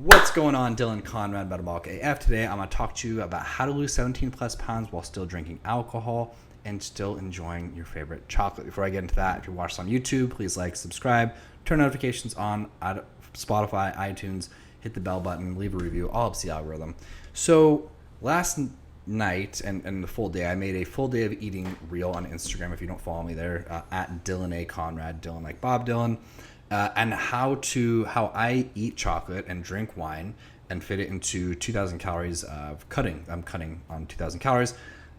What's going on? Dylan Conrad, Metabolic AF. Today I'm going to talk to you about how to lose 17 plus pounds while still drinking alcohol and still enjoying your favorite chocolate. Before I get into that, if you watch this on YouTube, please like, subscribe, turn notifications on at Spotify, iTunes, hit the bell button, leave a review, all helps the algorithm. So last night and the full day, I made a full day of eating reel on Instagram. If you don't follow me there, at Dylan A. Conrad, Dylan like Bob Dylan. And how I eat chocolate and drink wine and fit it into 2,000 calories of cutting. I'm cutting on 2,000 calories,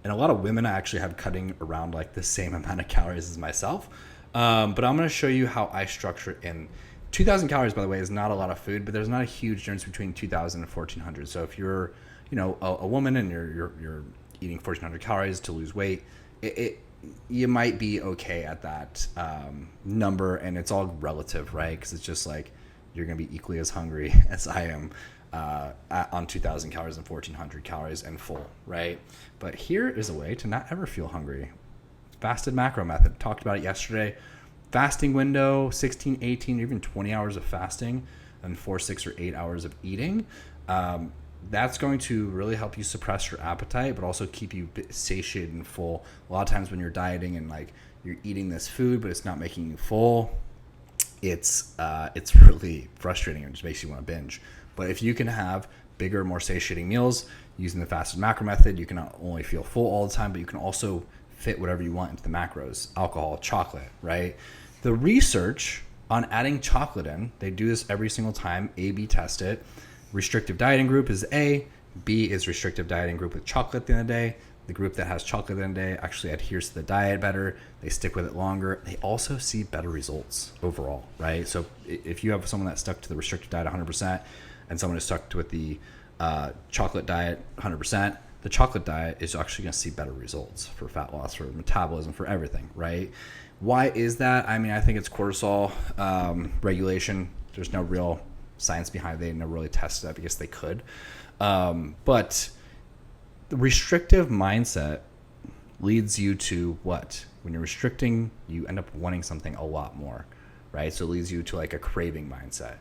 and a lot of women actually have cutting around like the same amount of calories as myself. But I'm going to show you how I structure it in 2,000 calories. By the way, is not a lot of food, but there's not a huge difference between 2,000 and 1,400. So if you're, a woman and you're eating 1,400 calories to lose weight, you might be okay at that number, and it's all relative, right? Because it's just like you're gonna be equally as hungry as I am on 2,000 calories and 1,400 calories and full, right? But here is a way to not ever feel hungry. Fasted macro method. Talked about it yesterday. Fasting window, 16, 18, even 20 hours of fasting and 4, 6, or 8 hours of eating. That's going to really help you suppress your appetite, but also keep you satiated and full. A lot of times when you're dieting and like you're eating this food, but it's not making you full, it's really frustrating and just makes you want to binge. But if you can have bigger, more satiating meals using the fasted macro method, you can not only feel full all the time, but you can also fit whatever you want into the macros: alcohol, chocolate, right? The research on adding chocolate in, they do this every single time, A/B test it. Restrictive dieting group is A. B is restrictive dieting group with chocolate at the end of the day. The group that has chocolate at the end of the day actually adheres to the diet better. They stick with it longer. They also see better results overall, right? So if you have someone that stuck to the restrictive diet 100% and someone who's stuck with the chocolate diet 100%, the chocolate diet is actually going to see better results for fat loss, for metabolism, for everything, right? Why is that? I mean, I think it's cortisol regulation. There's no real science behind it. They never really tested that because they could. But the restrictive mindset leads you to what? When you're restricting, you end up wanting something a lot more, right? So it leads you to like a craving mindset.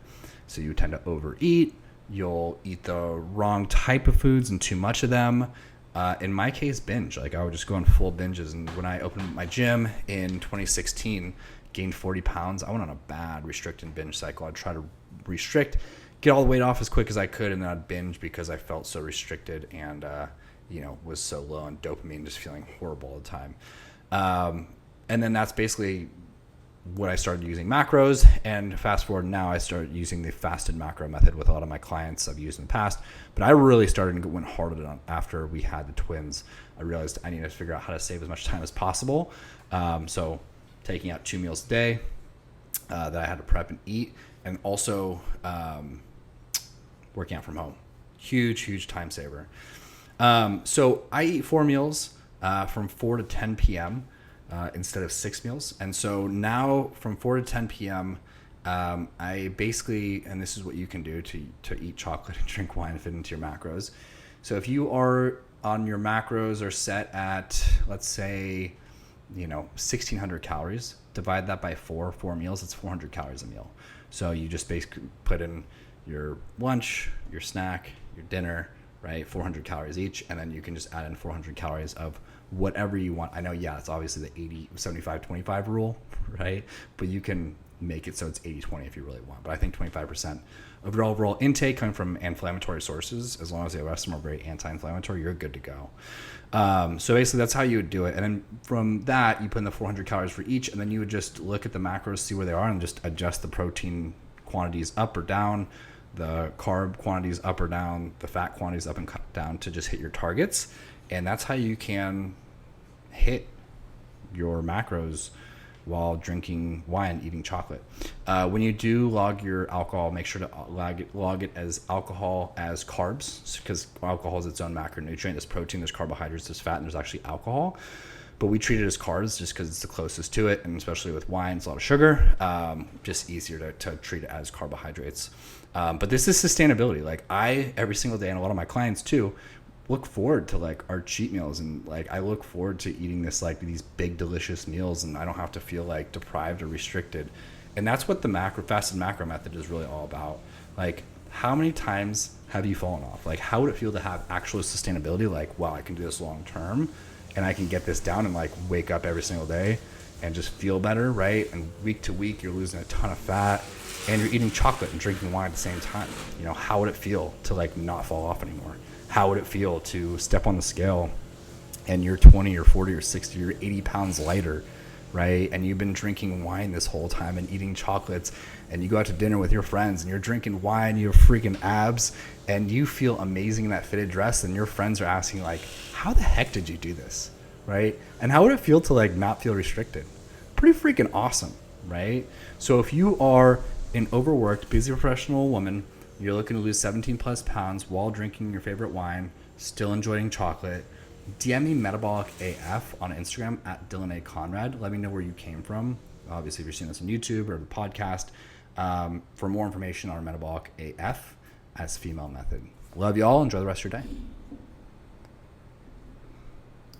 So you tend to overeat. You'll eat the wrong type of foods and too much of them. In my case, binge. Like I would just go on full binges. And when I opened my gym in 2016, gained 40 pounds, I went on a bad restrict and binge cycle. I'd try to restrict, get all the weight off as quick as I could, and then I'd binge because I felt so restricted and was so low on dopamine, just feeling horrible all the time. And then that's basically when I started using macros. And fast forward now, I started using the fasted macro method with a lot of my clients I've used in the past. But I really started and went hard on after we had the twins. I realized I needed to figure out how to save as much time as possible. So taking out 2 meals a day that I had to prep and eat, and also working out from home. Huge time saver. So I eat 4 meals from 4 to 10 p.m. Instead of 6 meals. And so now from 4 to 10 p.m., I basically, and this is what you can do to eat chocolate and drink wine and fit into your macros. So if you are on your macros are set at, let's say, 1,600 calories, divide that by 4 meals, it's 400 calories a meal. So you just basically put in your lunch, your snack, your dinner, right? 400 calories each. And then you can just add in 400 calories of whatever you want. I know, it's obviously the 80, 75, 25 rule, right? But you can make it so it's 80-20 if you really want. But I think 25% of your overall intake coming from inflammatory sources, as long as the rest of them are very anti-inflammatory, you're good to go. So basically that's how you would do it. And then from that, you put in the 400 calories for each, and then you would just look at the macros, see where they are, and just adjust the protein quantities up or down, the carb quantities up or down, the fat quantities up and down to just hit your targets. And that's how you can hit your macros while drinking wine, eating chocolate. When you do log your alcohol, make sure to log it as alcohol as carbs, because alcohol is its own macronutrient. There's protein, there's carbohydrates, there's fat, and there's actually alcohol. But we treat it as carbs just because it's the closest to it, and especially with wine, it's a lot of sugar. Just easier to treat it as carbohydrates. But this is sustainability. Like every single day, and a lot of my clients too, look forward to like our cheat meals, and like I look forward to eating this like these big delicious meals, and I don't have to feel like deprived or restricted. And that's what the fasted macro method is really all about. Like how many times have you fallen off? Like, how would it feel to have actual sustainability? Like, wow, I can do this long term and I can get this down and like wake up every single day and just feel better, right? And week to week, you're losing a ton of fat and you're eating chocolate and drinking wine at the same time. You know, how would it feel to like not fall off anymore? How would it feel to step on the scale and you're 20 or 40 or 60 or 80 pounds lighter, right? And you've been drinking wine this whole time and eating chocolates, and you go out to dinner with your friends and you're drinking wine, you have freaking abs, and you feel amazing in that fitted dress, and your friends are asking like, how the heck did you do this, right? And how would it feel to like not feel restricted? Pretty freaking awesome, right? So if you are an overworked, busy professional woman, you're looking to lose 17 plus pounds while drinking your favorite wine, still enjoying chocolate, DM me Metabolic AF on Instagram at Dylan A. Conrad. Let me know where you came from. Obviously, if you're seeing this on YouTube or the podcast, for more information on Metabolic AF as female method. Love you all. Enjoy the rest of your day.